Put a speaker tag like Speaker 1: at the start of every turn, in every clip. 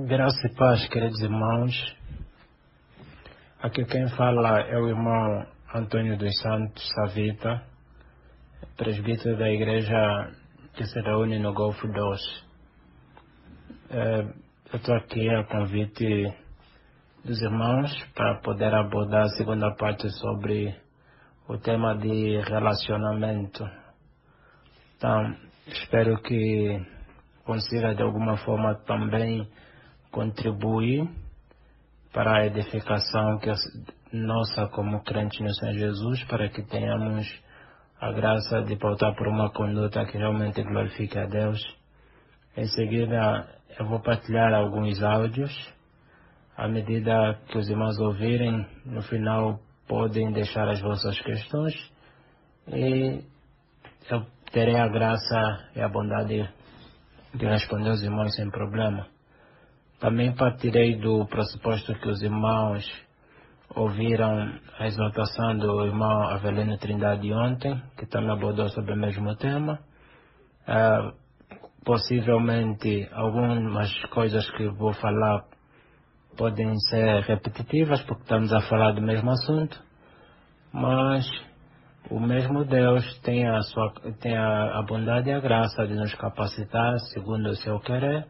Speaker 1: Graça e paz, queridos irmãos. Aqui quem fala é o irmão Antônio dos Santos Savita, presbítero da igreja que se reúne no Golfo 2. Eu estou aqui a convite dos irmãos para poder abordar a segunda parte sobre o tema de relacionamento. Então, espero que consiga de alguma forma também contribuir para a edificação nossa como crentes no Senhor Jesus, para que tenhamos a graça de pautar por uma conduta que realmente glorifique a Deus. Em seguida, eu vou partilhar alguns áudios. À medida que os irmãos ouvirem, no final podem deixar as vossas questões e eu terei a graça e a bondade de responder aos irmãos sem problema. Também partirei do pressuposto que os irmãos ouviram a exortação do irmão Avelino Trindade ontem, que também abordou sobre o mesmo tema. Possivelmente algumas coisas que vou falar podem ser repetitivas, porque estamos a falar do mesmo assunto, mas o mesmo Deus tem a bondade e a graça de nos capacitar segundo o seu querer.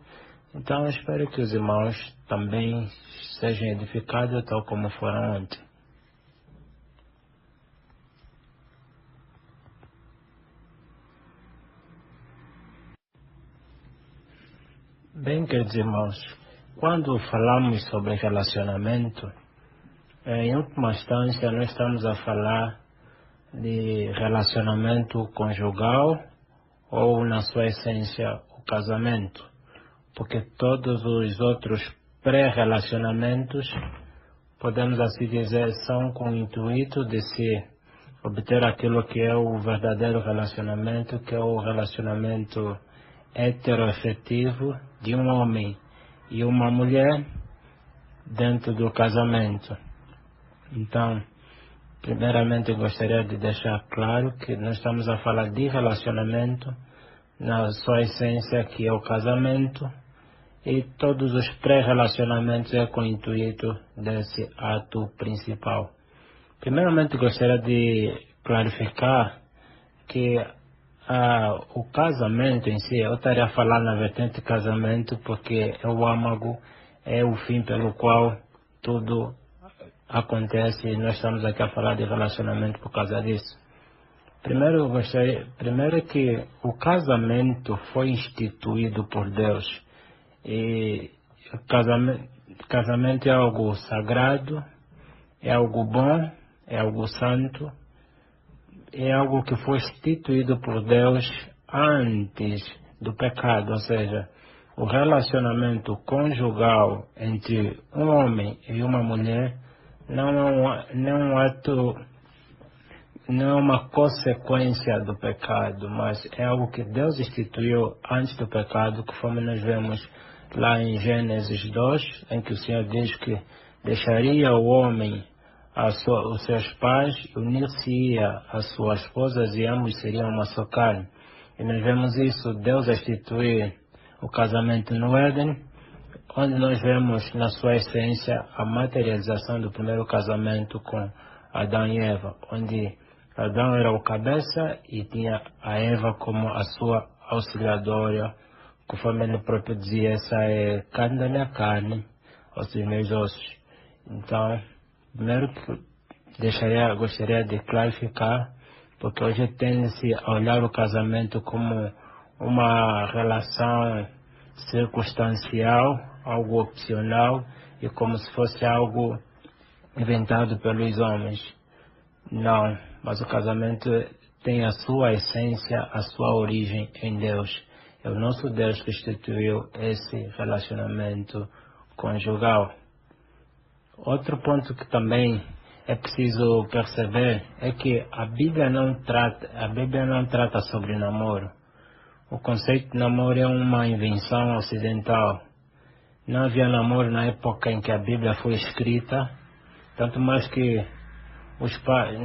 Speaker 1: Então eu espero que os irmãos também sejam edificados tal como foram ontem. Bem, queridos irmãos, quando falamos sobre relacionamento, em última instância nós estamos a falar de relacionamento conjugal ou, na sua essência, o casamento. Porque todos os outros pré-relacionamentos, podemos assim dizer, são com o intuito de se obter aquilo que é o verdadeiro relacionamento, que é o relacionamento heteroafetivo de um homem e uma mulher dentro do casamento. Então, primeiramente eu gostaria de deixar claro que nós estamos a falar de relacionamento na sua essência, que é o casamento, e todos os pré-relacionamentos é com o intuito desse ato principal. Primeiramente gostaria de clarificar que o casamento em si, eu estaria a falar na vertente casamento porque é o âmago, é o fim pelo qual tudo acontece, e nós estamos aqui a falar de relacionamento por causa disso. Primeiro é que o casamento foi instituído por Deus. E casamento é algo sagrado, é algo bom, é algo santo, é algo que foi instituído por Deus antes do pecado, ou seja, o relacionamento conjugal entre um homem e uma mulher não é um ato, não é uma consequência do pecado, mas é algo que Deus instituiu antes do pecado, conforme nós vemos lá em Gênesis 2, em que o Senhor diz que deixaria o homem os seus pais, unir-se-ia às suas esposas e ambos seriam uma só carne. E nós vemos isso, Deus instituir o casamento no Éden, onde nós vemos na sua essência a materialização do primeiro casamento com Adão e Eva, onde Adão era o cabeça e tinha a Eva como a sua auxiliadora, conforme ele próprio dizia, essa é carne da minha carne, ossos dos meus ossos. Então, primeiro que gostaria de clarificar, porque hoje tende-se a olhar o casamento como uma relação circunstancial, algo opcional, e como se fosse algo inventado pelos homens. Não, mas o casamento tem a sua essência, a sua origem em Deus. É o nosso Deus que instituiu esse relacionamento conjugal. Outro ponto que também é preciso perceber é que a Bíblia não trata sobre namoro. O conceito de namoro é uma invenção ocidental. Não havia namoro na época em que a Bíblia foi escrita, tanto mais que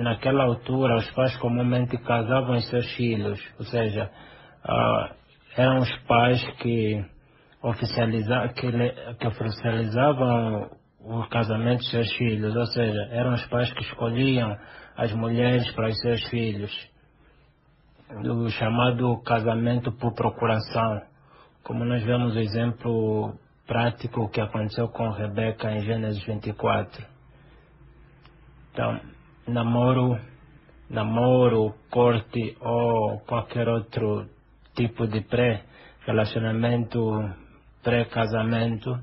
Speaker 1: naquela altura os pais comumente casavam seus filhos, ou seja, eram os pais que que oficializavam o casamento de seus filhos, ou seja, eram os pais que escolhiam as mulheres para os seus filhos, o chamado casamento por procuração, como nós vemos o exemplo prático que aconteceu com Rebeca em Gênesis 24. Então, namoro, corte ou qualquer outro tipo de pré-relacionamento, pré-casamento,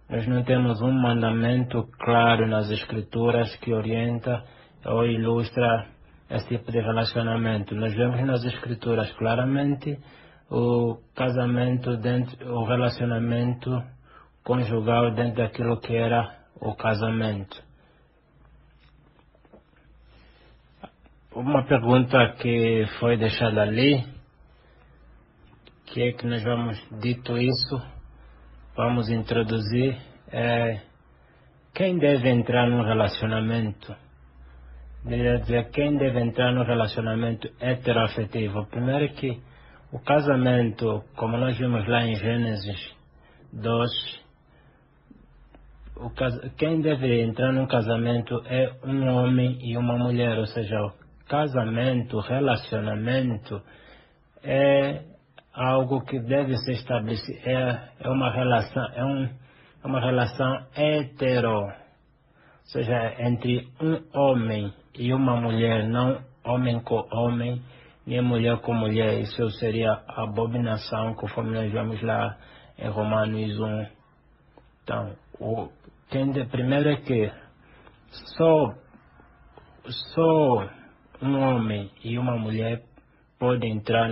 Speaker 1: nós não temos um mandamento claro nas escrituras que orienta ou ilustra esse tipo de relacionamento. Nós vemos nas escrituras claramente o casamento o relacionamento conjugal dentro daquilo que era o casamento. Uma pergunta que foi deixada ali, que é que nós vamos, dito isso, vamos introduzir, quem deve entrar num relacionamento? Deveria dizer, quem deve entrar no relacionamento heteroafetivo? Primeiro que o casamento, como nós vimos lá em Gênesis 2, quem deve entrar num casamento é um homem e uma mulher, ou seja, o casamento, o relacionamento é algo que deve ser estabelecido, é uma relação hetero, ou seja, entre um homem e uma mulher, não homem com homem, nem mulher com mulher. Isso seria abominação, conforme nós vemos lá em Romanos 1. Então, primeiro é que só um homem e uma mulher podem entrar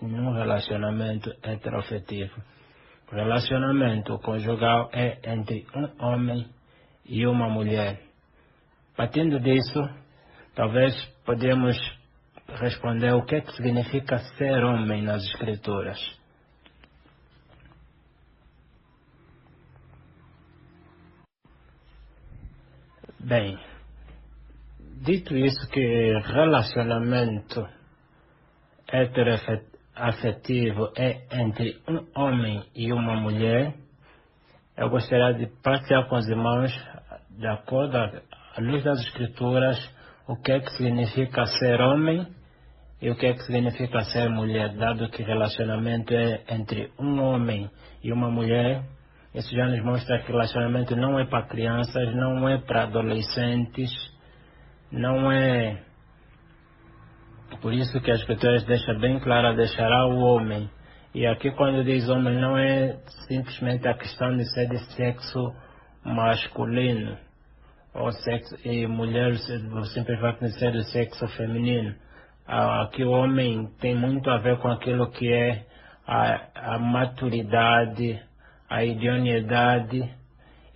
Speaker 1: num relacionamento heteroafetivo. O relacionamento conjugal é entre um homem e uma mulher. Partindo disso, talvez podemos responder o que é que significa ser homem nas escrituras. Bem, dito isso, que relacionamento heteroafetivo é entre um homem e uma mulher, eu gostaria de partilhar com os irmãos, de acordo à luz das escrituras, o que é que significa ser homem e o que é que significa ser mulher, dado que relacionamento é entre um homem e uma mulher. Isso já nos mostra que relacionamento não é para crianças, não é para adolescentes, não é. Por isso que as escrituras deixam bem claro, deixará o homem. E aqui quando diz homem, não é simplesmente a questão de ser de sexo masculino, ou sexo, e mulher simplesmente de ser do sexo feminino. Aqui o homem tem muito a ver com aquilo que é a maturidade, a idoneidade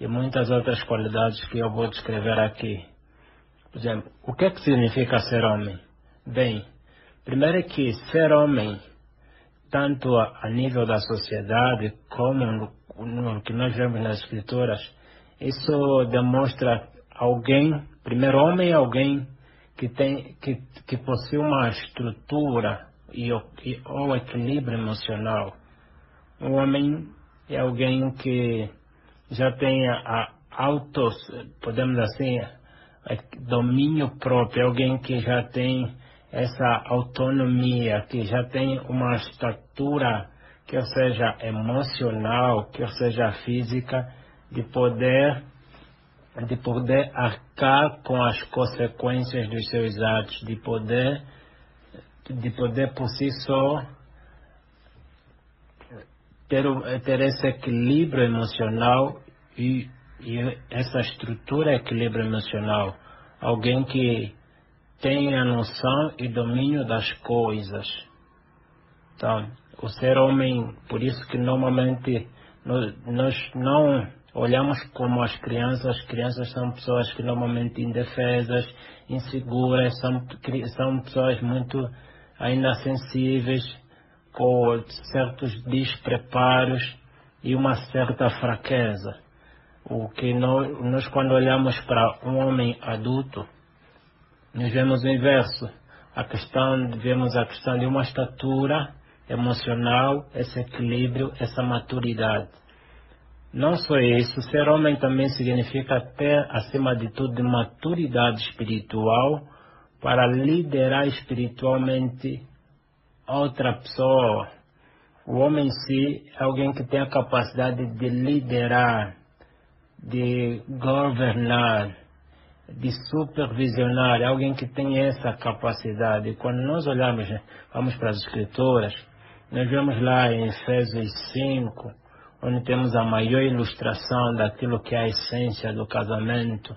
Speaker 1: e muitas outras qualidades que eu vou descrever aqui. Por exemplo, o que é que significa ser homem? Bem, primeiro é que ser homem, tanto a nível da sociedade como no que nós vemos nas escrituras, isso demonstra alguém, primeiro homem é alguém que possui uma estrutura ou equilíbrio emocional. Um homem é alguém que já tem podemos assim, domínio próprio, alguém que já tem essa autonomia, que já tem uma estatura, quer seja emocional, quer seja física, de poder arcar com as consequências dos seus atos, de poder por si só ter esse equilíbrio emocional e essa estrutura equilíbrio emocional. Alguém que tem a noção e domínio das coisas. Então, o ser homem, por isso que normalmente nós não olhamos como as crianças são pessoas que normalmente indefesas, inseguras, são pessoas muito ainda sensíveis, com certos despreparos e uma certa fraqueza. O que nós quando olhamos para um homem adulto, nós vemos o inverso. Vemos a questão de uma estatura emocional, esse equilíbrio, essa maturidade. Não só isso, ser homem também significa ter, acima de tudo, maturidade espiritual para liderar espiritualmente outra pessoa. O homem em si é alguém que tem a capacidade de liderar, de governar, de supervisionar, é alguém que tem essa capacidade. Quando nós olhamos, vamos para as Escrituras, nós vemos lá em Efésios 5, onde temos a maior ilustração daquilo que é a essência do casamento.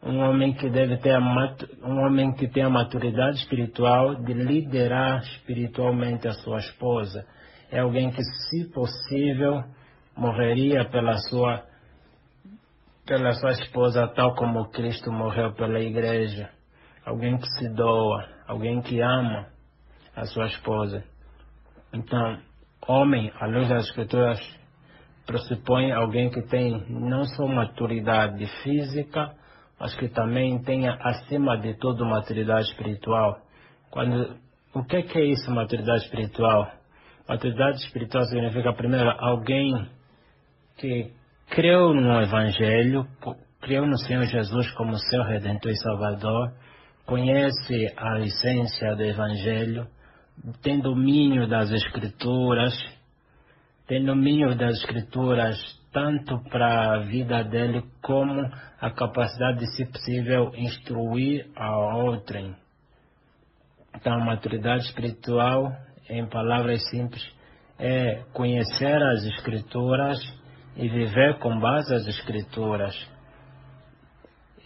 Speaker 1: Um homem que deve ter um homem que tem a maturidade espiritual de liderar espiritualmente a sua esposa. É alguém que, se possível, morreria pela sua esposa, tal como Cristo morreu pela igreja. Alguém que se doa, alguém que ama a sua esposa. Então, homem, à luz das Escrituras, pressupõe alguém que tem não só maturidade física, mas que também tenha, acima de tudo, maturidade espiritual. O que é isso, maturidade espiritual? Maturidade espiritual significa, primeiro, alguém que creu no Evangelho, creu no Senhor Jesus como seu Redentor e Salvador, conhece a essência do Evangelho, tem domínio das Escrituras, tanto para a vida dele como a capacidade de, se possível, instruir a outrem. Então, maturidade espiritual, em palavras simples, é conhecer as Escrituras e viver com base nas Escrituras.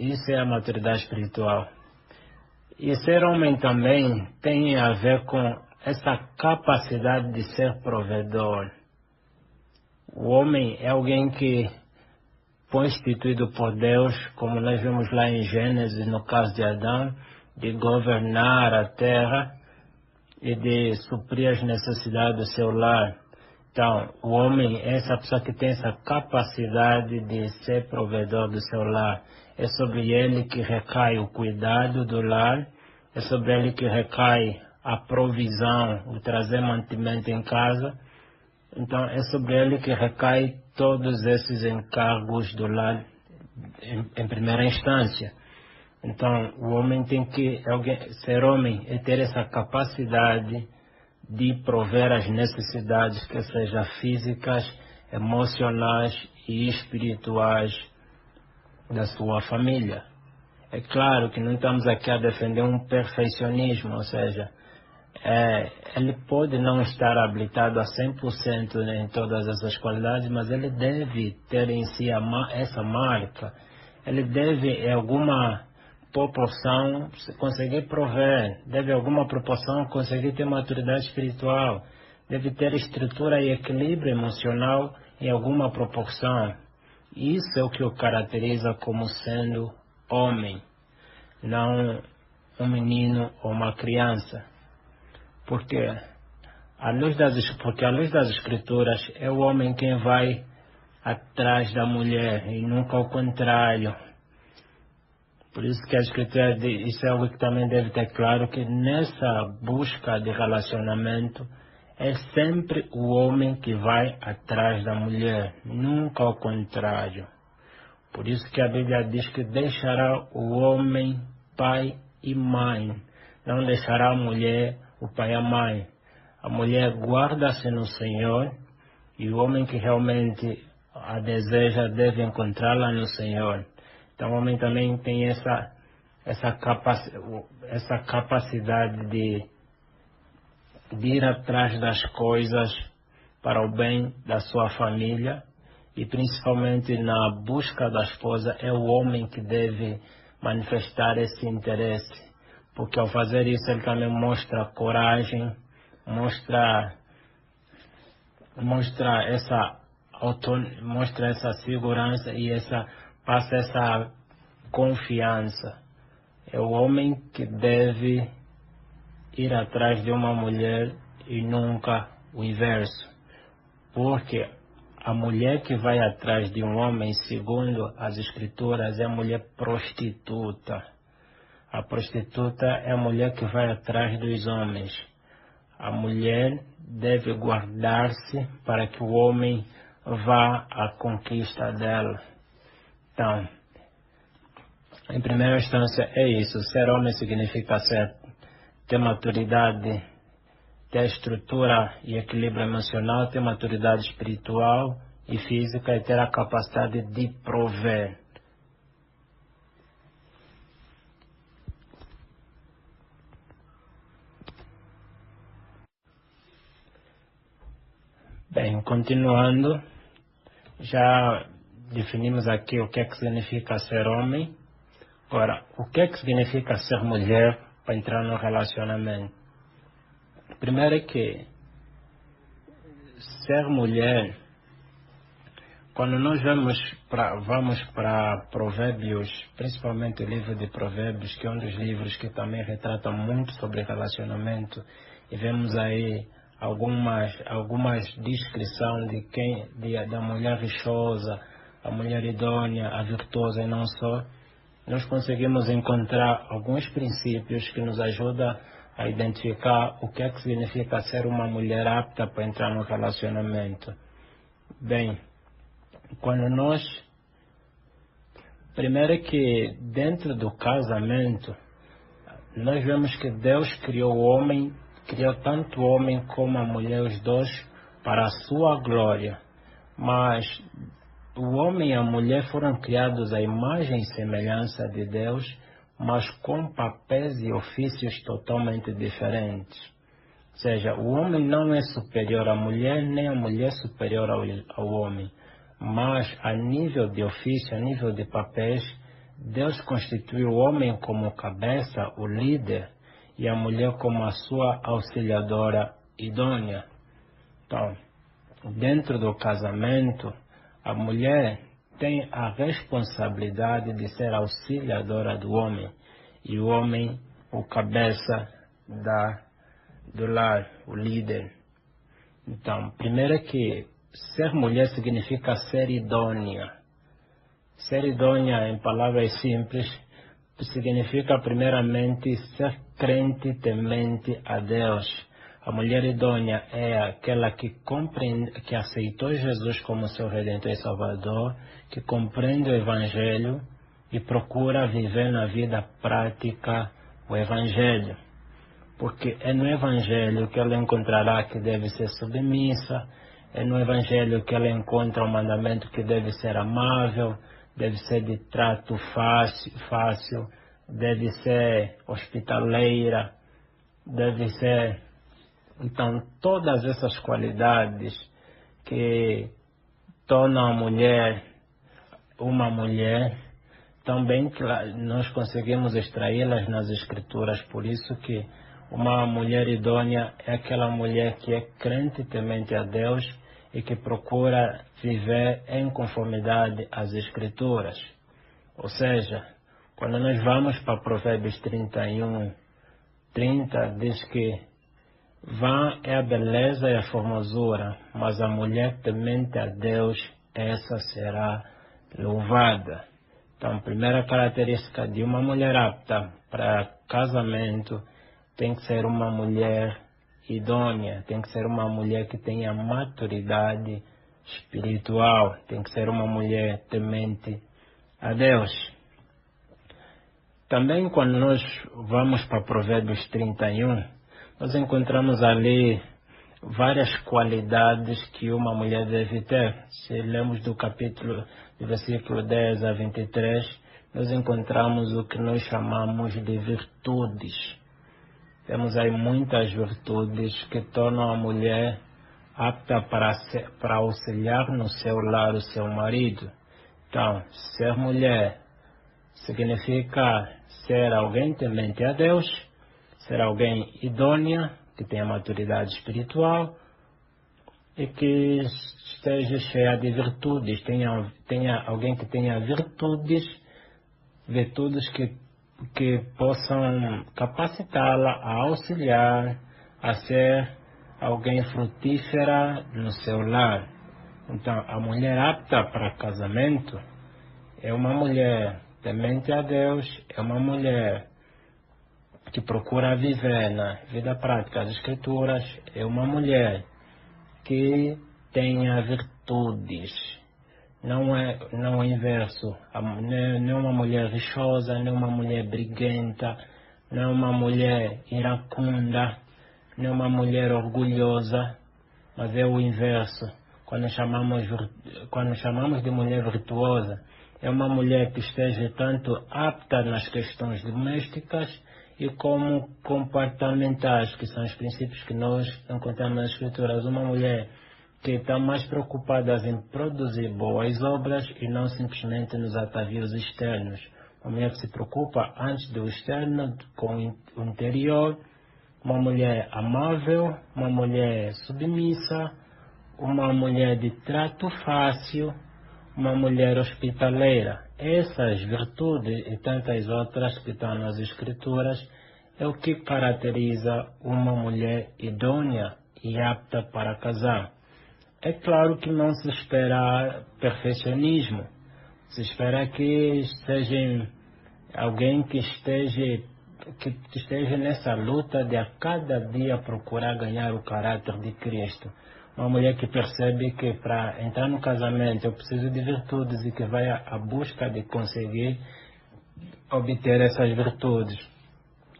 Speaker 1: Isso é a maturidade espiritual. E ser homem também tem a ver com essa capacidade de ser provedor. O homem é alguém que foi instituído por Deus, como nós vimos lá em Gênesis, no caso de Adão, de governar a terra e de suprir as necessidades do seu lar. Então, o homem é essa pessoa que tem essa capacidade de ser provedor do seu lar. É sobre ele que recai o cuidado do lar, é sobre ele que recai a provisão, o trazer mantimento em casa. Então, é sobre ele que recai todos esses encargos do lar em primeira instância. Então, o homem tem que ser homem e ter essa capacidade de prover as necessidades, que sejam físicas, emocionais e espirituais da sua família. É claro que não estamos aqui a defender um perfeccionismo, ou seja, ele pode não estar habilitado a 100%, né, em todas essas qualidades, mas ele deve ter em si essa marca. Ele deve, em alguma proporção, conseguir prover, deve, em alguma proporção, conseguir ter maturidade espiritual, deve ter estrutura e equilíbrio emocional em alguma proporção. Isso é o que o caracteriza como sendo homem, não um menino ou uma criança. Porque à luz das Escrituras é o homem quem vai atrás da mulher e nunca o contrário. Por isso que a Escritura, isso é algo que também deve ter claro, que nessa busca de relacionamento é sempre o homem que vai atrás da mulher, nunca o contrário. Por isso que a Bíblia diz que deixará o homem pai e mãe, não deixará a mulher o pai e a mãe. A mulher guarda-se no Senhor e o homem que realmente a deseja deve encontrá-la no Senhor. Então o homem também tem essa capacidade de ir atrás das coisas para o bem da sua família, e principalmente na busca da esposa é o homem que deve manifestar esse interesse, porque ao fazer isso ele também mostra coragem, mostra essa segurança e passa essa confiança. É o homem que deve ir atrás de uma mulher e nunca o inverso. Porque a mulher que vai atrás de um homem, segundo as Escrituras, é a mulher prostituta. A prostituta é a mulher que vai atrás dos homens. A mulher deve guardar-se para que o homem vá à conquista dela. Então, em primeira instância é isso. Ser homem significa ter maturidade, ter estrutura e equilíbrio emocional, ter maturidade espiritual e física e ter a capacidade de prover. Bem, continuando, já definimos aqui o que é que significa ser homem. Agora, o que é que significa ser mulher para entrar no relacionamento? Primeiro é que ser mulher, quando nós vamos para Provérbios, principalmente o livro de Provérbios, que é um dos livros que também retrata muito sobre relacionamento, e vemos aí algumas descrições da mulher rixosa, a mulher idônea, a virtuosa e não só. Nós conseguimos encontrar alguns princípios que nos ajudam a identificar o que é que significa ser uma mulher apta para entrar no relacionamento. Bem, primeiro é que dentro do casamento, nós vemos que Deus criou o homem, criou tanto o homem como a mulher, os dois, para a sua glória. Mas o homem e a mulher foram criados à imagem e semelhança de Deus, mas com papéis e ofícios totalmente diferentes. Ou seja, o homem não é superior à mulher, nem a mulher superior ao homem. Mas a nível de ofício, a nível de papéis, Deus constituiu o homem como cabeça, o líder, e a mulher como a sua auxiliadora idônea. Então, dentro do casamento, a mulher tem a responsabilidade de ser auxiliadora do homem e o homem o cabeça do lar, o líder. Então, primeiro é que ser mulher significa ser idônea. Ser idônea, em palavras simples, significa primeiramente ser crente temente a Deus. A mulher idônea é aquela que compreende, que aceitou Jesus como seu Redentor e Salvador, que compreende o Evangelho e procura viver na vida prática o Evangelho. Porque é no Evangelho que ela encontrará que deve ser submissa, é no Evangelho que ela encontra o mandamento que deve ser amável, deve ser de trato fácil, deve ser hospitaleira, deve ser... Então, todas essas qualidades que tornam a mulher uma mulher, também nós conseguimos extraí-las nas Escrituras. Por isso que uma mulher idônea é aquela mulher que é crente temente a Deus e que procura viver em conformidade às Escrituras. Ou seja, quando nós vamos para Provérbios 31, 30, diz que vã é a beleza e a formosura, mas a mulher temente a Deus, essa será louvada. Então, a primeira característica de uma mulher apta para casamento tem que ser uma mulher idônea, tem que ser uma mulher que tenha maturidade espiritual, tem que ser uma mulher temente a Deus. Também quando nós vamos para Provérbios 31, nós encontramos ali várias qualidades que uma mulher deve ter. Se lemos do versículo 10 a 23, nós encontramos o que nós chamamos de virtudes. Temos aí muitas virtudes que tornam a mulher apta para auxiliar no seu lar o seu marido. Então, ser mulher significa ser alguém temente a Deus, ser alguém idônea, que tenha maturidade espiritual e que esteja cheia de virtudes, tenha alguém que tenha virtudes que possam capacitá-la a auxiliar, a ser alguém frutífera no seu lar. Então, a mulher apta para casamento é uma mulher temente a Deus, é uma mulher que procura viver na vida prática das Escrituras é uma mulher que tenha virtudes. Não é o inverso. Não é uma mulher rixosa, não é uma mulher briguenta, não é uma mulher iracunda, não é uma mulher orgulhosa, mas é o inverso. Quando chamamos de mulher virtuosa, é uma mulher que esteja tanto apta nas questões domésticas e como comportamentais, que são os princípios que nós encontramos nas Escrituras. Uma mulher que está mais preocupada em produzir boas obras e não simplesmente nos atavios externos. Uma mulher que se preocupa antes do externo com o interior, uma mulher amável, uma mulher submissa, uma mulher de trato fácil, uma mulher hospitaleira. Essas virtudes e tantas outras que estão nas Escrituras é o que caracteriza uma mulher idônea e apta para casar. É claro que não se espera perfeccionismo. Se espera que seja alguém que esteja nessa luta de a cada dia procurar ganhar o caráter de Cristo. Uma mulher que percebe que para entrar no casamento eu preciso de virtudes e que vai à busca de conseguir obter essas virtudes.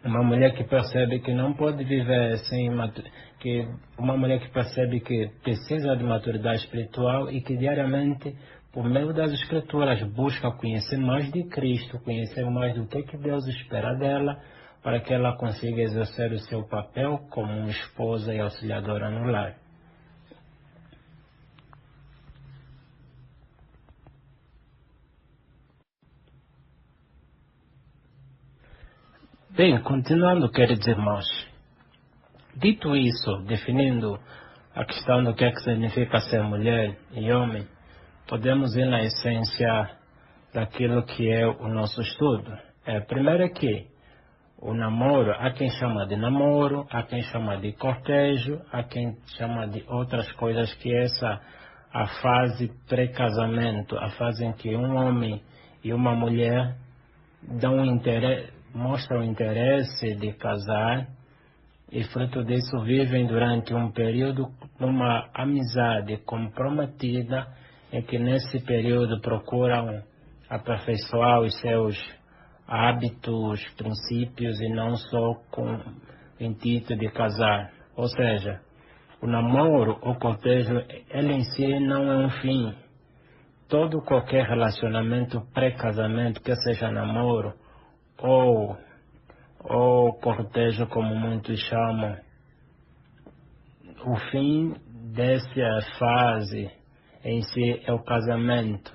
Speaker 1: Uma mulher que percebe que não pode viver sem uma mulher que percebe que precisa de maturidade espiritual e que diariamente, por meio das Escrituras, busca conhecer mais de Cristo, conhecer mais do que Deus espera dela, para que ela consiga exercer o seu papel como uma esposa e auxiliadora no lar. Bem, continuando, queridos irmãos, dito isso, definindo a questão do que é que significa ser mulher e homem, podemos ir na essência daquilo que é o nosso estudo. Primeiro é que o namoro, há quem chama de namoro, há quem chama de cortejo, há quem chama de outras coisas, que essa a fase pré-casamento, a fase em que um homem e uma mulher mostram interesse de casar e fruto disso vivem durante um período numa amizade comprometida, em que nesse período procuram aperfeiçoar os seus hábitos, princípios e não só com o intuito de casar. Ou seja, o namoro ou cortejo, ele em si não é um fim. Qualquer relacionamento pré-casamento, que seja namoro ou cortejo, como muitos chamam, o fim dessa fase em si é o casamento.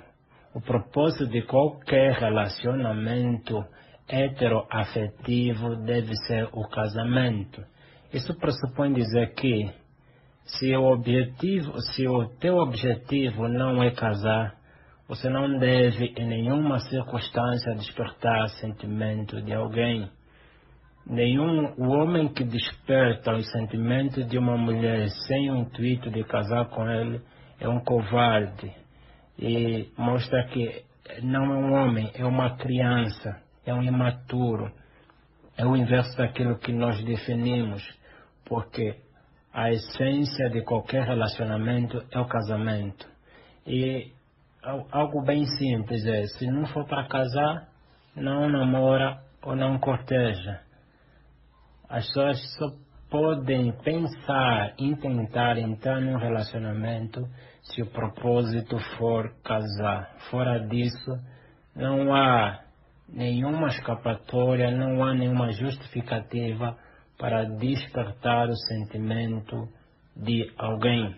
Speaker 1: O propósito de qualquer relacionamento heteroafetivo deve ser o casamento. Isso pressupõe dizer que se o teu objetivo não é casar, você não deve em nenhuma circunstância despertar sentimento de alguém. O homem que desperta o sentimento de uma mulher sem o intuito de casar com ele é um covarde. E mostra que não é um homem, é uma criança, é um imaturo. É o inverso daquilo que nós definimos, porque a essência de qualquer relacionamento é o casamento. E algo bem simples é, se não for para casar, não namora ou não corteja. As pessoas só podem pensar em tentar entrar num relacionamento se o propósito for casar. Fora disso, não há nenhuma escapatória, não há nenhuma justificativa para despertar o sentimento de alguém.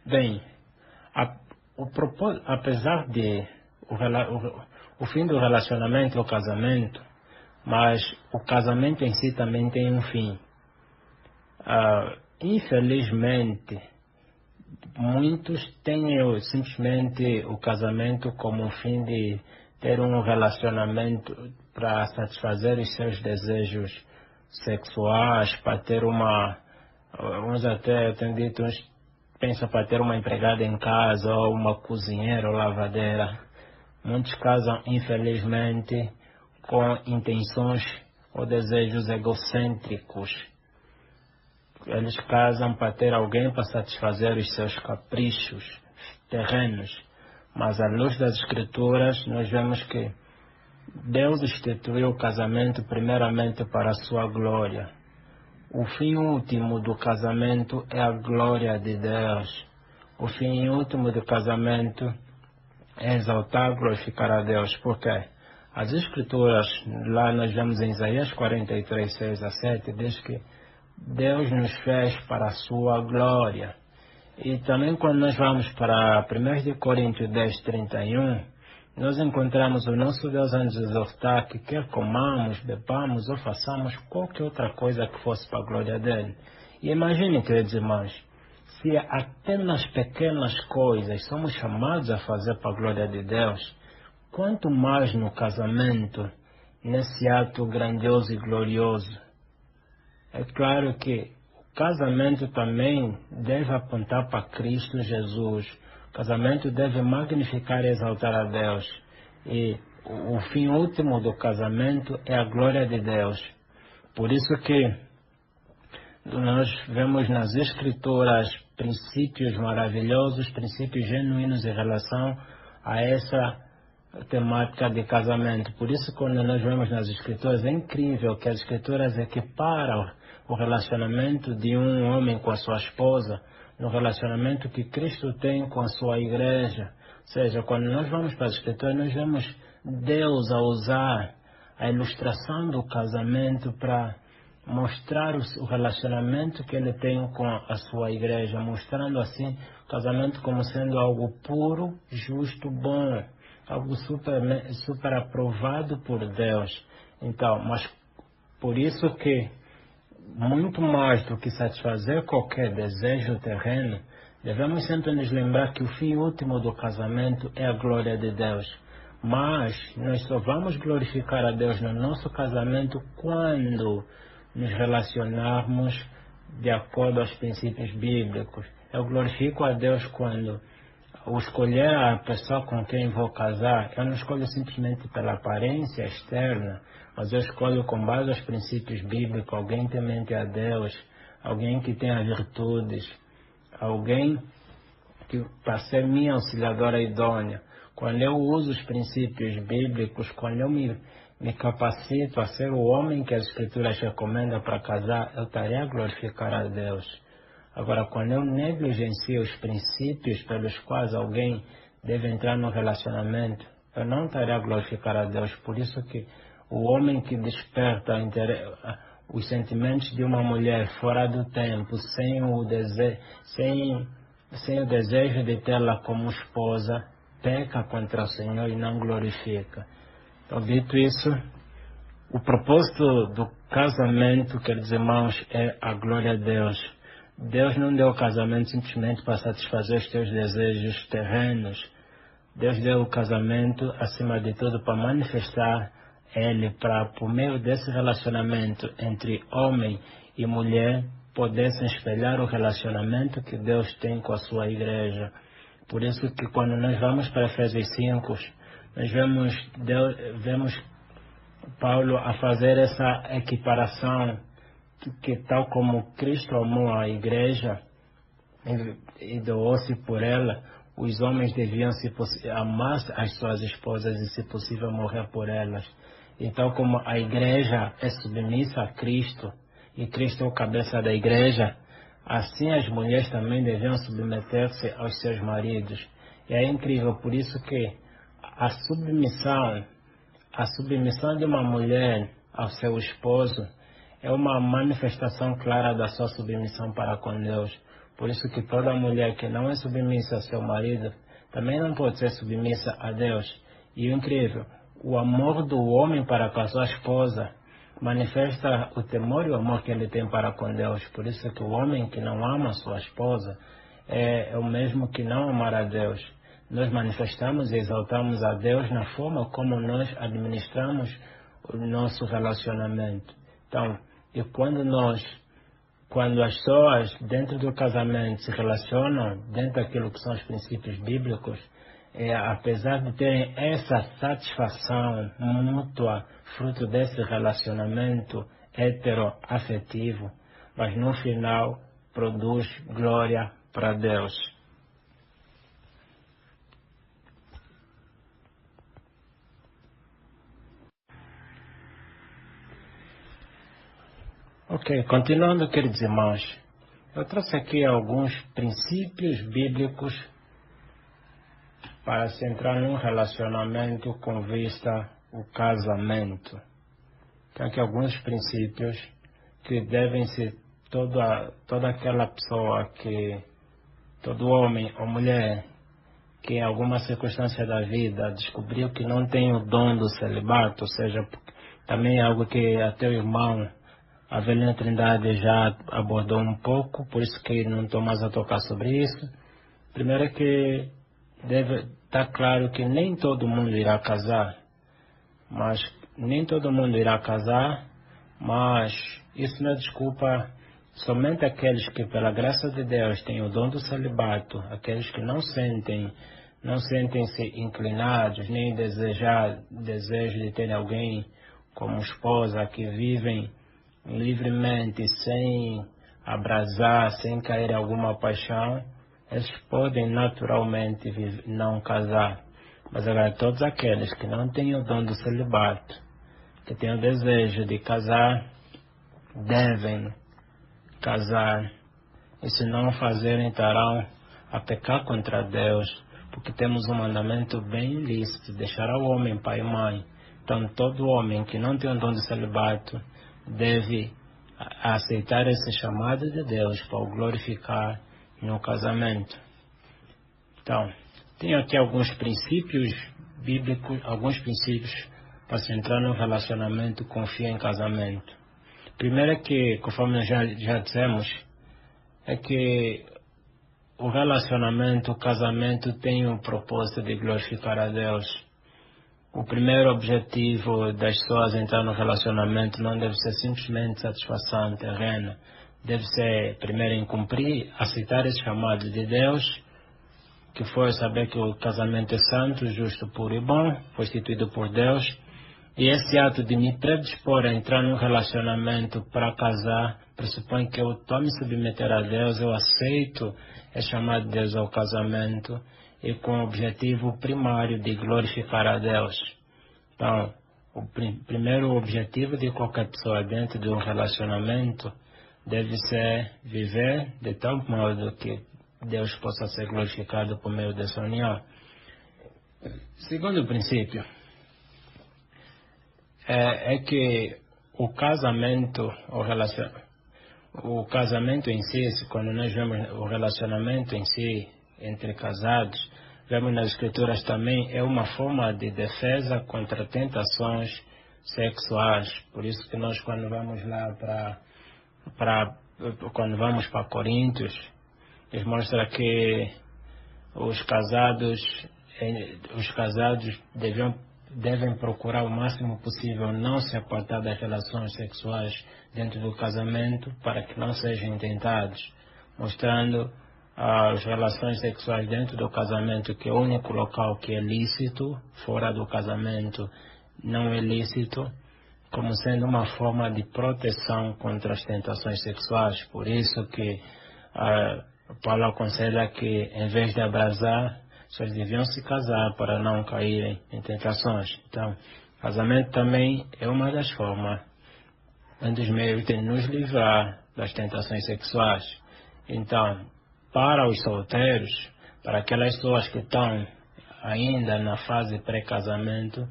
Speaker 1: Bem, apesar de o fim do relacionamento é o casamento, mas o casamento em si também tem um fim. Infelizmente, muitos têm simplesmente o casamento como um fim de ter um relacionamento para satisfazer os seus desejos sexuais, para ter uns até têm dito, uns pensam para ter uma empregada em casa, ou uma cozinheira ou lavadeira. Muitos casam, infelizmente, com intenções ou desejos egocêntricos. Eles casam para ter alguém para satisfazer os seus caprichos terrenos. Mas à luz das Escrituras, nós vemos que Deus instituiu o casamento primeiramente para a sua glória. O fim último do casamento é a glória de Deus. O fim último do casamento é exaltar, glorificar a Deus. Por quê? As Escrituras, lá nós vemos em Isaías 43, 6 a 7, diz que Deus nos fez para a sua glória. E também quando nós vamos para 1 Coríntios 10, 31, nós encontramos o nosso Deus a nos exortar que quer comamos, bebamos ou façamos qualquer outra coisa que fosse para a glória dele. E imagine, queridos irmãos, se até nas pequenas coisas somos chamados a fazer para a glória de Deus, quanto mais no casamento, nesse ato grandioso e glorioso. É claro que o casamento também deve apontar para Cristo Jesus. O casamento deve magnificar e exaltar a Deus. E o fim último do casamento é a glória de Deus. Por isso que nós vemos nas Escrituras princípios maravilhosos, princípios genuínos em relação a essa temática de casamento. Por isso, quando nós vemos nas Escrituras, é incrível que as Escrituras equiparam o relacionamento de um homem com a sua esposa no relacionamento que Cristo tem com a sua igreja. Ou seja, quando nós vamos para as Escrituras, nós vemos Deus a usar a ilustração do casamento para mostrar o relacionamento que ele tem com a sua igreja, mostrando assim o casamento como sendo algo puro, justo, bom, algo super aprovado por Deus. Então, mas por isso que muito mais do que satisfazer qualquer desejo terreno, devemos sempre nos lembrar que o fim último do casamento é a glória de Deus. Mas nós só vamos glorificar a Deus no nosso casamento quando nos relacionarmos de acordo aos princípios bíblicos. Eu glorifico a Deus quando ao escolher a pessoa com quem vou casar. Eu não escolho simplesmente pela aparência externa, mas eu escolho com base aos princípios bíblicos, alguém temente a Deus, alguém que tenha virtudes, alguém que para ser minha auxiliadora idônea. Quando eu uso os princípios bíblicos, quando eu me capacito a ser o homem que as Escrituras recomendam para casar, eu estarei a glorificar a Deus. Agora, quando eu negligencio os princípios pelos quais alguém deve entrar no relacionamento, eu não estarei a glorificar a Deus. Por isso que o homem que desperta os sentimentos de uma mulher fora do tempo, sem o desejo de tê-la como esposa, peca contra o Senhor e não glorifica. Então, dito isso, o propósito do casamento, queridos irmãos, é a glória a Deus. Deus não deu o casamento simplesmente para satisfazer os teus desejos terrenos. Deus deu o casamento, acima de tudo, para manifestar Ele, para, por meio desse relacionamento entre homem e mulher, pudessem espelhar o relacionamento que Deus tem com a sua igreja. Por isso que quando nós vamos para Efésios 5, nós vemos Paulo a fazer essa equiparação que tal como Cristo amou a igreja e doou-se por ela, os homens deviam amar as suas esposas e, se possível, morrer por elas. E tal como a igreja é submissa a Cristo e Cristo é o cabeça da igreja, assim as mulheres também deviam submeter-se aos seus maridos. E é incrível, por isso que a submissão de uma mulher ao seu esposo é uma manifestação clara da sua submissão para com Deus. Por isso que toda mulher que não é submissa ao seu marido também não pode ser submissa a Deus. E o incrível, o amor do homem para com a sua esposa manifesta o temor e o amor que ele tem para com Deus. Por isso que o homem que não ama a sua esposa é o mesmo que não amar a Deus. Nós manifestamos e exaltamos a Deus na forma como nós administramos o nosso relacionamento. Então, e quando as pessoas dentro do casamento se relacionam dentro daquilo que são os princípios bíblicos, apesar de terem essa satisfação mútua, fruto desse relacionamento heteroafetivo, mas no final produz glória para Deus. Ok, continuando, queridos irmãos, eu trouxe aqui alguns princípios bíblicos para se entrar num relacionamento com vista ao casamento. Tem aqui alguns princípios que devem ser toda aquela pessoa todo homem ou mulher que em alguma circunstância da vida descobriu que não tem o dom do celibato, ou seja, também é algo que até o irmão Avelino Trindade já abordou um pouco, por isso que não estou mais a tocar sobre isso. Primeiro é que deve estar claro que nem todo mundo irá casar, mas isso não é desculpa. Somente aqueles que pela graça de Deus têm o dom do celibato, aqueles que não sentem-se inclinados, nem desejo de ter alguém como esposa, que vivem livremente, sem abrasar, sem cair em alguma paixão, eles podem naturalmente não casar. Mas agora todos aqueles que não têm o dom do celibato, que têm o desejo de casar, devem casar, e se não fazerem estarão a pecar contra Deus, porque temos um mandamento bem ilícito, deixar o homem pai e mãe. Então todo homem que não tem o dom do celibato deve aceitar esse chamado de Deus para o glorificar no casamento. Então, tenho aqui alguns princípios bíblicos, alguns princípios para se entrar no relacionamento com fé em casamento. Primeiro é que, conforme já dissemos, é que o relacionamento, o casamento tem o propósito de glorificar a Deus. O primeiro objetivo das pessoas entrar no relacionamento não deve ser simplesmente satisfação terrena. Deve ser, primeiro, em cumprir, aceitar esse chamado de Deus, que foi saber que o casamento é santo, justo, puro e bom, foi instituído por Deus. E esse ato de me predispor a entrar num relacionamento para casar pressupõe que eu estou a me submeter a Deus, eu aceito esse chamado de Deus ao casamento, e com o objetivo primário de glorificar a Deus. Então, o primeiro objetivo de qualquer pessoa dentro de um relacionamento deve ser viver de tal modo que Deus possa ser glorificado por meio dessa união. Segundo princípio, é que o casamento em si, quando nós vemos o relacionamento em si, entre casados, vemos nas escrituras também, é uma forma de defesa contra tentações sexuais. Por isso que nós, quando vamos lá quando vamos para Coríntios, eles mostram que os casados devem procurar o máximo possível não se apartar das relações sexuais dentro do casamento, para que não sejam tentados, mostrando as relações sexuais dentro do casamento, que é o único local que é lícito, fora do casamento não é lícito, como sendo uma forma de proteção contra as tentações sexuais. Por isso que Paulo aconselha que, em vez de abrasar, pessoas deviam se casar para não caírem em tentações. Então, casamento também é uma das formas, um dos meios de nos livrar das tentações sexuais. Então, para os solteiros, para aquelas pessoas que estão ainda na fase pré-casamento,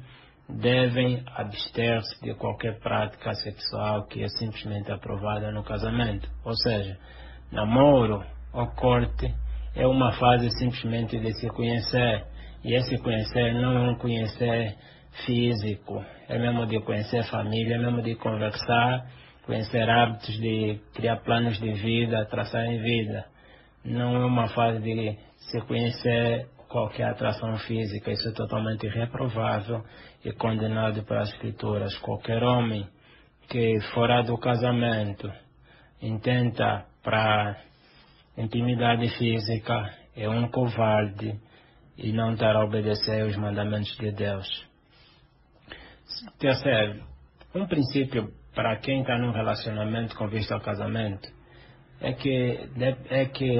Speaker 1: devem abster-se de qualquer prática sexual que é simplesmente aprovada no casamento. Ou seja, namoro ou corte é uma fase simplesmente de se conhecer. E esse conhecer não é um conhecer físico, é mesmo de conhecer família, é mesmo de conversar, conhecer hábitos, de criar planos de vida, traçar em vida. Não é uma fase de se conhecer qualquer atração física. Isso é totalmente reprovável e condenado pelas escrituras. Qualquer homem que fora do casamento intenta para intimidade física é um covarde, e não estar a obedecer os mandamentos de Deus. Terceiro, um princípio para quem está num relacionamento com vista ao casamento é que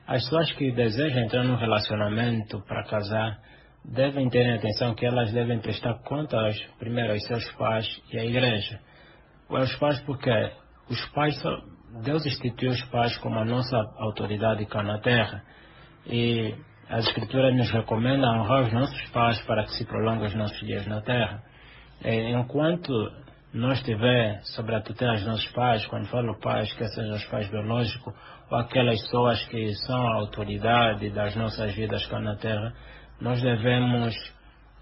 Speaker 1: as pessoas que desejam entrar num relacionamento para casar devem ter atenção que elas devem prestar contas primeiro aos seus pais e à igreja. Os pais porque Deus instituiu os pais como a nossa autoridade cá na terra, e as escrituras nos recomendam honrar os nossos pais para que se prolonguem os nossos dias na terra. Enquanto nós estiver sobre a tutela dos nossos pais, quando falo pais, que sejam os pais biológicos ou aquelas pessoas que são a autoridade das nossas vidas cá na terra, nós devemos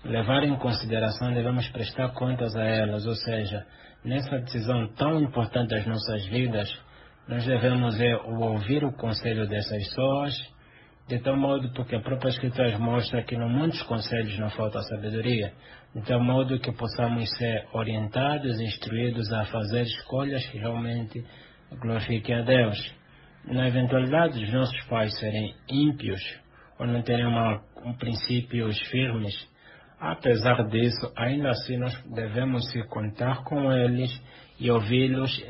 Speaker 1: levar em consideração, devemos prestar contas a elas, ou seja, nessa decisão tão importante das nossas vidas, nós devemos ouvir o conselho dessas pessoas, de tal modo porque a própria Escritura mostra que no mundo dos conselhos não falta sabedoria, de tal modo que possamos ser orientados e instruídos a fazer escolhas que realmente glorifiquem a Deus. Na eventualidade dos nossos pais serem ímpios ou não terem princípios firmes, apesar disso, ainda assim nós devemos se contar com eles e ouvi-los,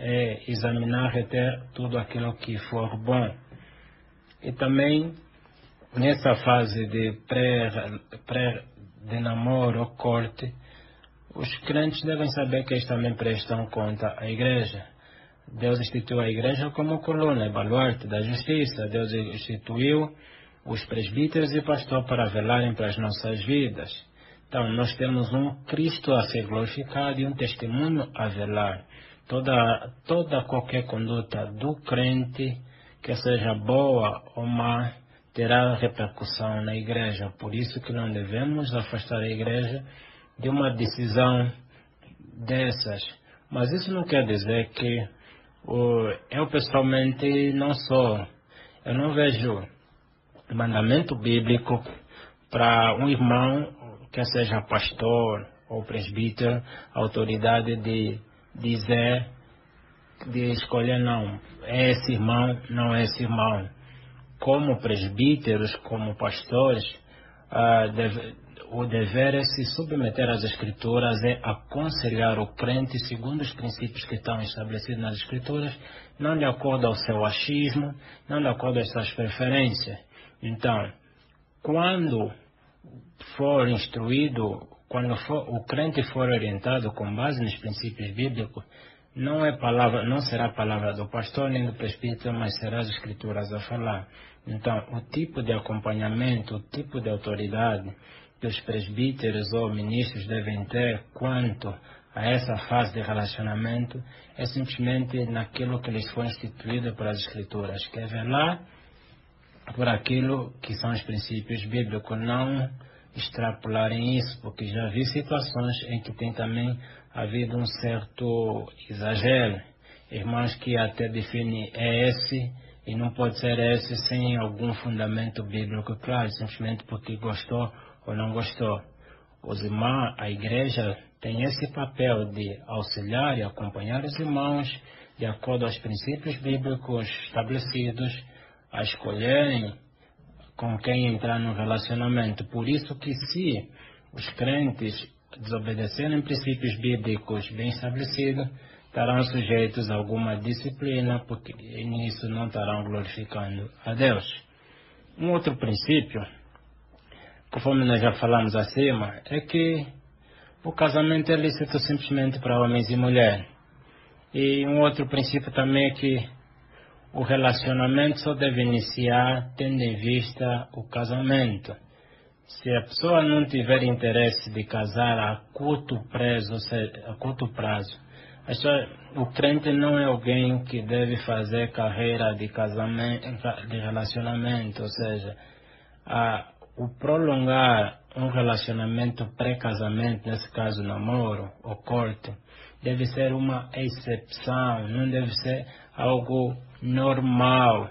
Speaker 1: examinar e ter tudo aquilo que for bom. E também, nessa fase de de namoro ou corte, os crentes devem saber que eles também prestam conta à igreja. Deus instituiu a igreja como coluna e baluarte da justiça. Deus instituiu os presbíteros e pastores para velarem para as nossas vidas. Então, nós temos um Cristo a ser glorificado e um testemunho a velar. Qualquer conduta do crente, que seja boa ou má, terá repercussão na igreja. Por isso que não devemos afastar a igreja de uma decisão dessas. Mas isso não quer dizer que eu pessoalmente eu não vejo mandamento bíblico para um irmão que seja pastor ou presbítero, autoridade de dizer, de escolher não, é esse irmão, não é esse irmão. Como presbíteros, como pastores, o dever é se submeter às Escrituras, é aconselhar o crente segundo os princípios que estão estabelecidos nas Escrituras, não de acordo ao seu achismo, não de acordo às suas preferências. Então, quando for instruído, quando o crente for orientado com base nos princípios bíblicos, não será a palavra do pastor nem do presbítero, mas será as Escrituras a falar. Então, o tipo de acompanhamento, o tipo de autoridade que os presbíteros ou ministros devem ter quanto a essa fase de relacionamento é simplesmente naquilo que lhes foi instituído pelas Escrituras, que é velar por aquilo que são os princípios bíblicos, não extrapolarem isso, porque já vi situações em que tem também havido um certo exagero. Irmãos que até definem esse e não pode ser esse sem algum fundamento bíblico claro, simplesmente porque gostou ou não gostou. Os irmãos, a igreja tem esse papel de auxiliar e acompanhar os irmãos de acordo aos princípios bíblicos estabelecidos, a escolherem com quem entrar no relacionamento. Por isso que se os crentes desobedecerem princípios bíblicos bem estabelecidos, estarão sujeitos a alguma disciplina, porque nisso não estarão glorificando a Deus. Um outro princípio, conforme nós já falamos acima, é que o casamento é lícito simplesmente para homens e mulheres. E um outro princípio também é que o relacionamento só deve iniciar tendo em vista o casamento. Se a pessoa não tiver interesse de casar a curto prazo, o crente não é alguém que deve fazer carreira de casamento, de relacionamento, ou seja, o prolongar um relacionamento pré-casamento, nesse caso namoro ou corte, deve ser uma exceção, não deve ser algo normal.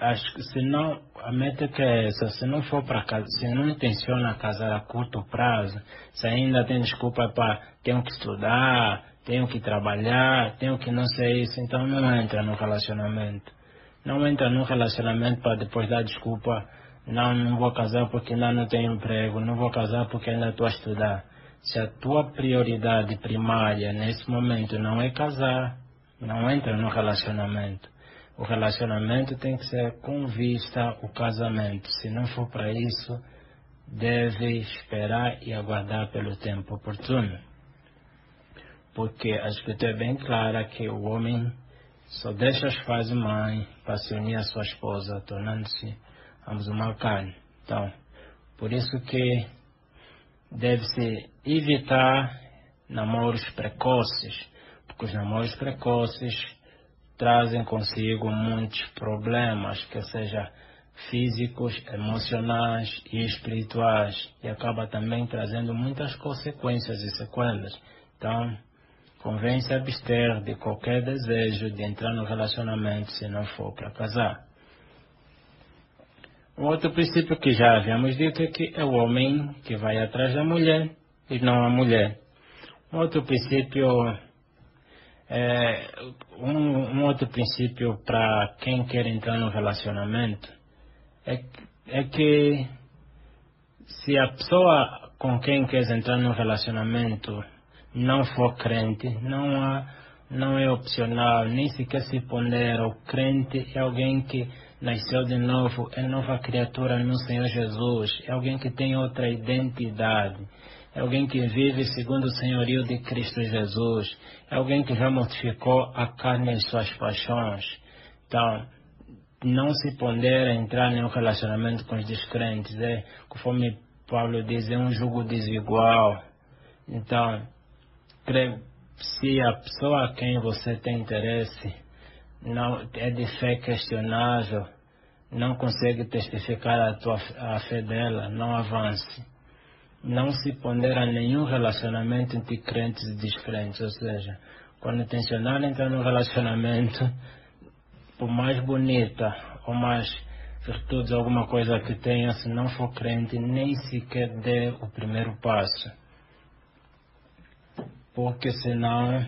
Speaker 1: Acho que senão, a meta que é essa, se não for para casa, se não intenciona casar a curto prazo, se ainda tem desculpa para tenho que estudar, tenho que trabalhar, tenho que não sei isso, então não entra no relacionamento. Não entra no relacionamento para depois dar desculpa Não vou casar porque ainda não tenho emprego, não vou casar porque ainda estou a estudar. Se a tua prioridade primária nesse momento não é casar, não entra no relacionamento. O relacionamento tem que ser com vista ao casamento. Se não for para isso, deve esperar e aguardar pelo tempo oportuno. Porque a escritura é bem clara que o homem só deixa as fases mãe para se unir à sua esposa, tornando-se ambos uma carne. Então, por isso que deve-se evitar namoros precoces, porque os namoros precoces trazem consigo muitos problemas, que seja físicos, emocionais e espirituais, e acaba também trazendo muitas consequências e sequelas. Então, convém se abster de qualquer desejo de entrar no relacionamento se não for para casar. Um outro princípio que já havíamos dito é que é o homem que vai atrás da mulher e não a mulher. Um outro princípio para quem quer entrar no relacionamento é que se a pessoa com quem quer entrar no relacionamento não for crente, não é opcional, nem sequer se pondera. O crente é alguém que nasceu de novo, é nova criatura no Senhor Jesus, é alguém que tem outra identidade, é alguém que vive segundo o senhorio de Cristo Jesus, é alguém que já mortificou a carne e suas paixões. Então, não se pondera entrar em um relacionamento com os descrentes, conforme Paulo diz, é um jugo desigual. Então, se a pessoa a quem você tem interesse não é de fé questionável, não consegue testificar a fé dela, não avance. Não se pondera nenhum relacionamento entre crentes e descrentes, ou seja, quando intencionar entrar no relacionamento, por mais bonita ou mais virtudes, alguma coisa que tenha, se não for crente, nem sequer dê o primeiro passo. Porque senão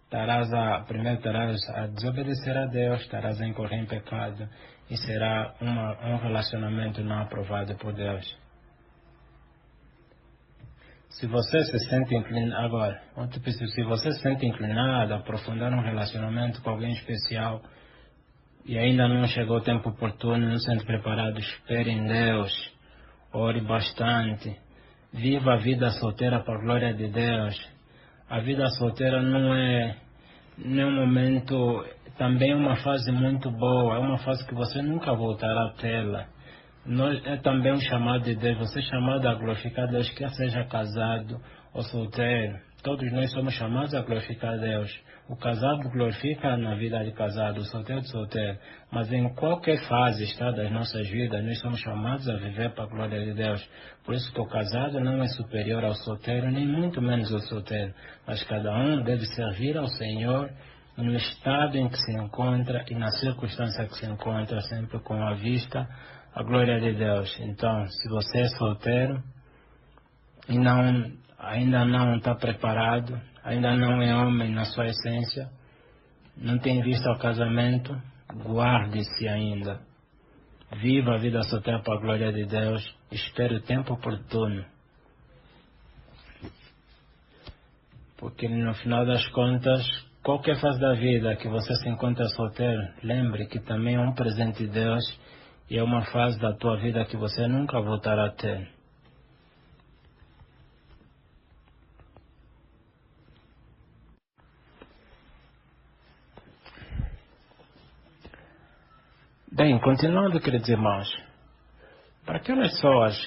Speaker 1: estarás a desobedecer a Deus, estarás a incorrer em pecado e será um relacionamento não aprovado por Deus. Se você se sente inclinado, agora, se você se sente inclinado a aprofundar um relacionamento com alguém especial e ainda não chegou o tempo oportuno, não se sente preparado, espere em Deus, ore bastante, viva a vida solteira para a glória de Deus. A vida solteira não é um momento, também é uma fase muito boa, é uma fase que você nunca voltará a tê-la. É também um chamado de Deus, você é chamado a glorificar Deus, quer seja casado ou solteiro. Todos nós somos chamados a glorificar Deus. O casado glorifica na vida de casado, o solteiro de solteiro. Mas em qualquer fase está das nossas vidas, nós somos chamados a viver para a glória de Deus. Por isso que o casado não é superior ao solteiro, nem muito menos ao solteiro. Mas cada um deve servir ao Senhor no estado em que se encontra e na circunstância que se encontra, sempre com a vista a glória de Deus. Então, se você é solteiro e ainda não está preparado, ainda não é homem na sua essência, não tem visto ao casamento, guarde-se ainda. Viva a vida solteira para a glória de Deus. Espere o tempo oportuno. Porque no final das contas, qualquer fase da vida que você se encontra solteiro, lembre que também é um presente de Deus e é uma fase da tua vida que você nunca voltará a ter. Bem, continuando, queridos irmãos, para aquelas pessoas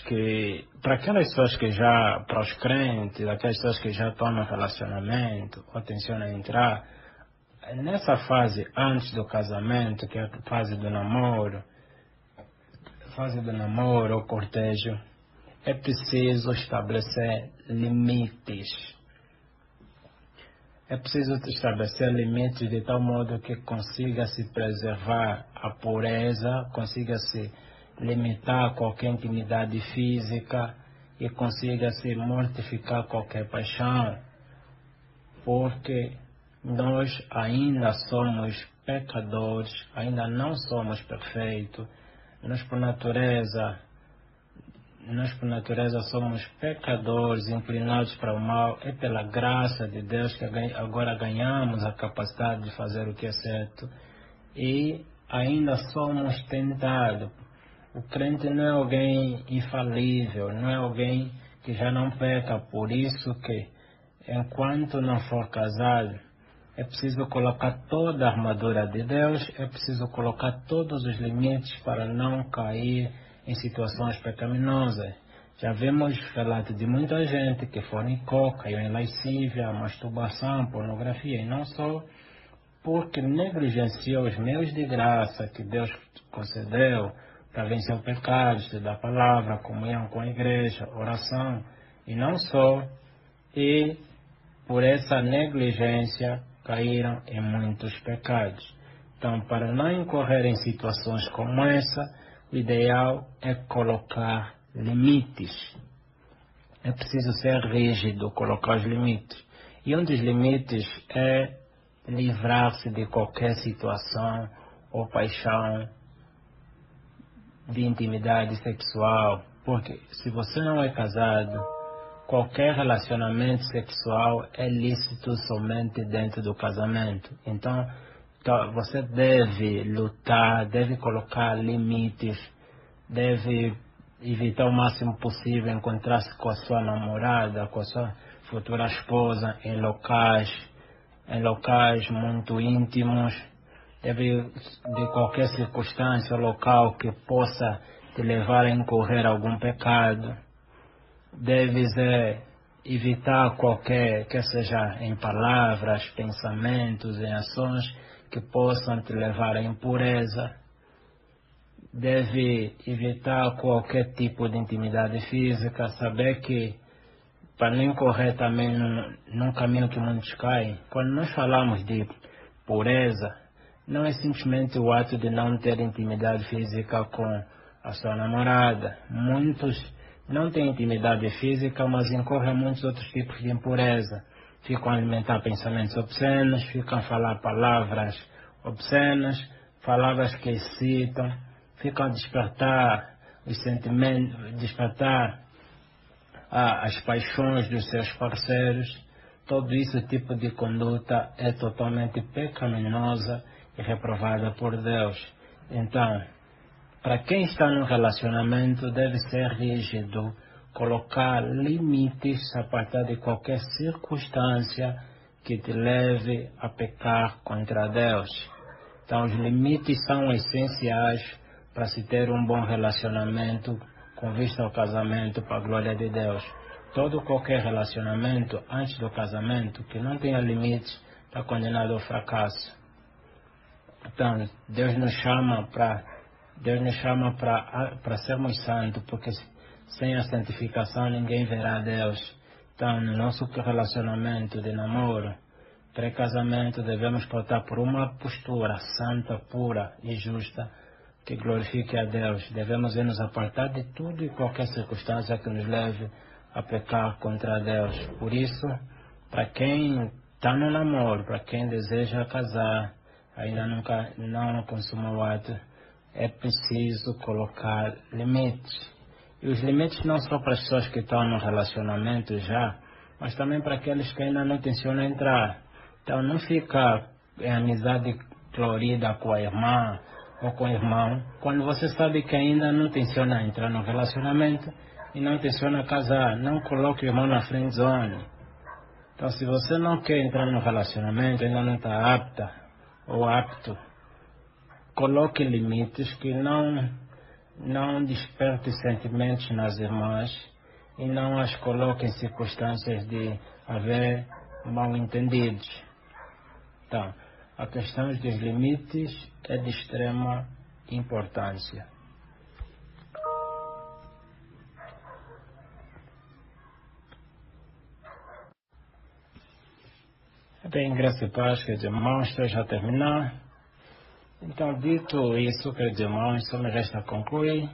Speaker 1: que já, para os crentes, aquelas pessoas que já estão no relacionamento, ou tencionam entrar, nessa fase antes do casamento, que é a fase do namoro ou cortejo, é preciso estabelecer limites. É preciso estabelecer limites de tal modo que consiga se preservar a pureza, consiga se limitar qualquer intimidade física e consiga se mortificar qualquer paixão, porque nós ainda somos pecadores, ainda não somos perfeitos. Nós, por natureza, nós por natureza somos pecadores, inclinados para o mal. É pela graça de Deus que agora ganhamos a capacidade de fazer o que é certo e ainda somos tentados. O crente não é alguém infalível, não é alguém que já não peca. Por isso que, enquanto não for casado, é preciso colocar toda a armadura de Deus, é preciso colocar todos os limites para não cair em situações pecaminosas. Já vemos relato de muita gente que fornicou, caiu em lascívia, masturbação, pornografia, e não só porque negligenciou os meios de graça que Deus concedeu para vencer o pecado, estudar a palavra, comunhão com a igreja, oração, e não só, e por essa negligência caíram em muitos pecados. Então, para não incorrer em situações como essa, o ideal é colocar limites. É preciso ser rígido, colocar os limites. E um dos limites é livrar-se de qualquer situação ou paixão de intimidade sexual. Porque se você não é casado, qualquer relacionamento sexual é lícito somente dentro do casamento. Então, você deve lutar, deve colocar limites, deve evitar o máximo possível encontrar-se com a sua namorada, com a sua futura esposa em locais muito íntimos. Deve, de qualquer circunstância local que possa te levar a incorrer algum pecado, deves evitar qualquer, que seja em palavras, pensamentos, em ações que possam te levar à impureza. Deve evitar qualquer tipo de intimidade física, saber que para não incorrer também num caminho que muitos caem. Quando nós falamos de pureza, não é simplesmente o ato de não ter intimidade física com a sua namorada. Muitos não têm intimidade física, mas incorrem muitos outros tipos de impureza. Ficam a alimentar pensamentos obscenos, ficam a falar palavras obscenas, palavras que excitam, ficam a despertar os sentimentos, despertar as paixões dos seus parceiros. Todo esse tipo de conduta é totalmente pecaminosa e reprovada por Deus. Então, para quem está no relacionamento, deve ser rígido, colocar limites a partir de qualquer circunstância que te leve a pecar contra Deus. Então, os limites são essenciais para se ter um bom relacionamento com vista ao casamento para a glória de Deus. Qualquer relacionamento antes do casamento que não tenha limites está condenado ao fracasso. Então, Deus nos chama para sermos santos, porque sem a santificação ninguém verá a Deus. Então, no nosso relacionamento de namoro, pré-casamento, devemos pautar por uma postura santa, pura e justa, que glorifique a Deus. Devemos nos apartar de tudo e qualquer circunstância que nos leve a pecar contra Deus. Por isso, para quem está no namoro, para quem deseja casar, ainda não consumou o ato, é preciso colocar limites. E os limites não só para as pessoas que estão no relacionamento já, mas também para aqueles que ainda não tencionam entrar. Então não fica em amizade florida com a irmã ou com o irmão, quando você sabe que ainda não tenciona entrar no relacionamento e não tenciona casar. Não coloque o irmão na friend zone. Então, se você não quer entrar no relacionamento, ainda não está apta ou apto, coloque limites que não desperte sentimentos nas irmãs e não as coloque em circunstâncias de haver mal-entendidos. Então, a questão dos limites é de extrema importância. Bem, graça e paz, queridos irmãos, esteja a terminar. Então, dito isso, queridos irmãos, só me resta concluir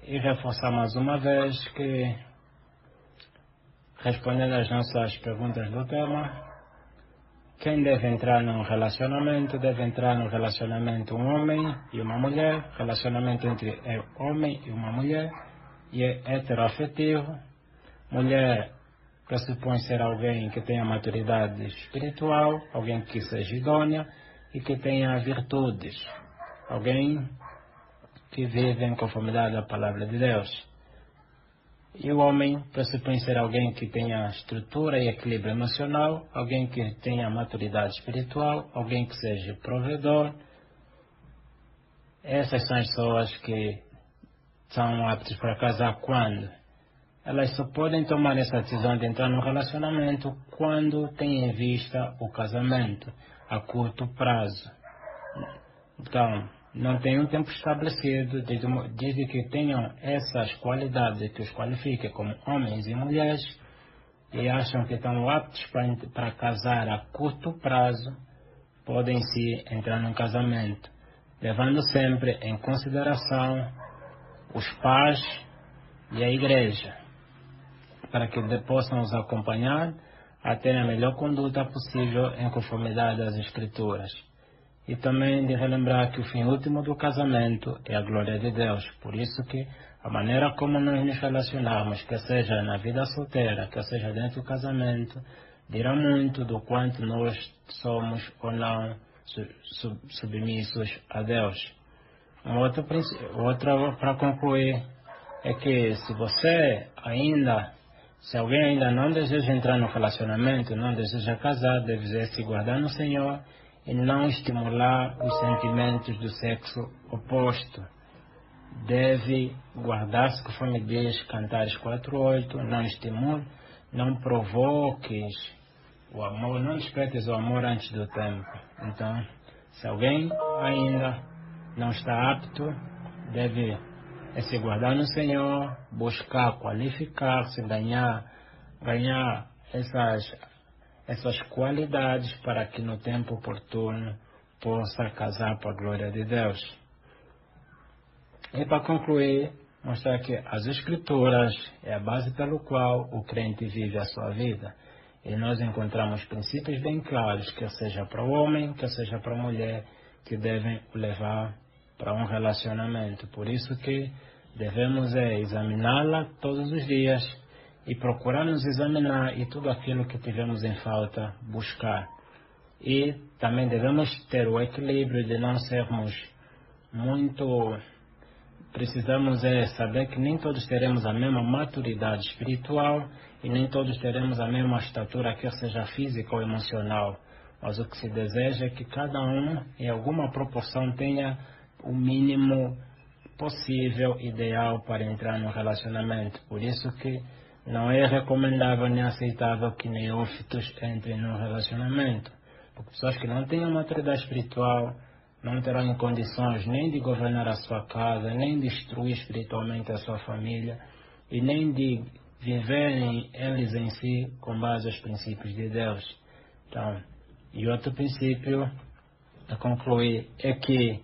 Speaker 1: e reforçar mais uma vez que, respondendo às nossas perguntas do tema, quem deve entrar num relacionamento, deve entrar no relacionamento um homem e uma mulher, relacionamento entre homem e uma mulher, e heteroafetivo. Mulher pressupõe ser alguém que tenha maturidade espiritual, alguém que seja idônea e que tenha virtudes, alguém que vive em conformidade à palavra de Deus. E o homem pressupõe ser alguém que tenha estrutura e equilíbrio emocional, alguém que tenha maturidade espiritual, alguém que seja provedor. Essas são as pessoas que são aptas para casar quando? Elas só podem tomar essa decisão de entrar no relacionamento quando têm em vista o casamento a curto prazo. Então, não tem um tempo estabelecido, desde que tenham essas qualidades que os qualifiquem como homens e mulheres e acham que estão aptos para casar a curto prazo, podem sim entrar num casamento, levando sempre em consideração os pais e a igreja, para que possam os acompanhar a ter a melhor conduta possível em conformidade às Escrituras. E também de relembrar que o fim último do casamento é a glória de Deus. Por isso que a maneira como nós nos relacionarmos, quer seja na vida solteira, quer seja dentro do casamento, dirá muito do quanto nós somos ou não submissos a Deus. Outra para concluir é que se alguém ainda não deseja entrar no relacionamento, não deseja casar, deve se guardar no Senhor e não estimular os sentimentos do sexo oposto. Deve guardar-se, conforme diz Cantares 4:8, não estimule, não provoques o amor, não despertes o amor antes do tempo. Então, se alguém ainda não está apto, deve se guardar no Senhor, buscar qualificar-se, ganhar essas qualidades para que no tempo oportuno possa casar para a glória de Deus. E para concluir, mostrar que as Escrituras é a base pelo qual o crente vive a sua vida. E nós encontramos princípios bem claros, quer seja para o homem, quer seja para a mulher, que devem o levar para um relacionamento. Por isso que devemos examiná-la todos os dias e procurar nos examinar e tudo aquilo que tivemos em falta, buscar. E também devemos ter o equilíbrio de não sermos muito... Precisamos saber que nem todos teremos a mesma maturidade espiritual e nem todos teremos a mesma estatura, quer seja física ou emocional. Mas o que se deseja é que cada um, em alguma proporção, tenha o mínimo possível, ideal para entrar no relacionamento. Por isso que não é recomendável nem aceitável que neófitos entrem no relacionamento. Porque pessoas que não têm a maturidade espiritual não terão em condições nem de governar a sua casa, nem de instruir espiritualmente a sua família e nem de viverem eles em si com base aos princípios de Deus. Então, e outro princípio a concluir é que,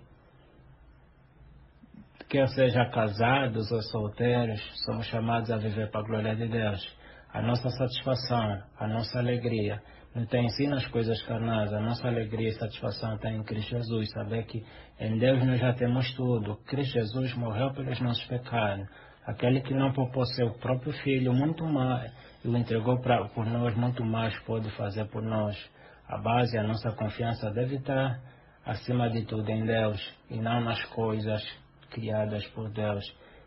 Speaker 1: quer seja casados ou solteiros, somos chamados a viver para a glória de Deus. A nossa satisfação, a nossa alegria não está em si nas coisas carnais. A nossa alegria e satisfação está em Cristo Jesus. Saber que em Deus nós já temos tudo. Cristo Jesus morreu pelos nossos pecados. Aquele que não poupou seu próprio Filho, muito mais, e o entregou por nós, muito mais pode fazer por nós. A base, a nossa confiança deve estar acima de tudo em Deus e não nas coisas criadas por Deus.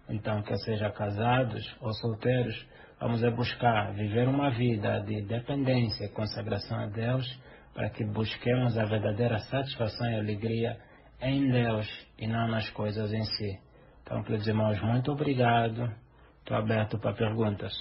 Speaker 1: Então, quer seja casados ou solteiros, vamos buscar viver uma vida de dependência e consagração a Deus, para que busquemos a verdadeira satisfação e alegria em Deus e não nas coisas em si. Então, queridos irmãos, muito obrigado. Estou aberto para perguntas.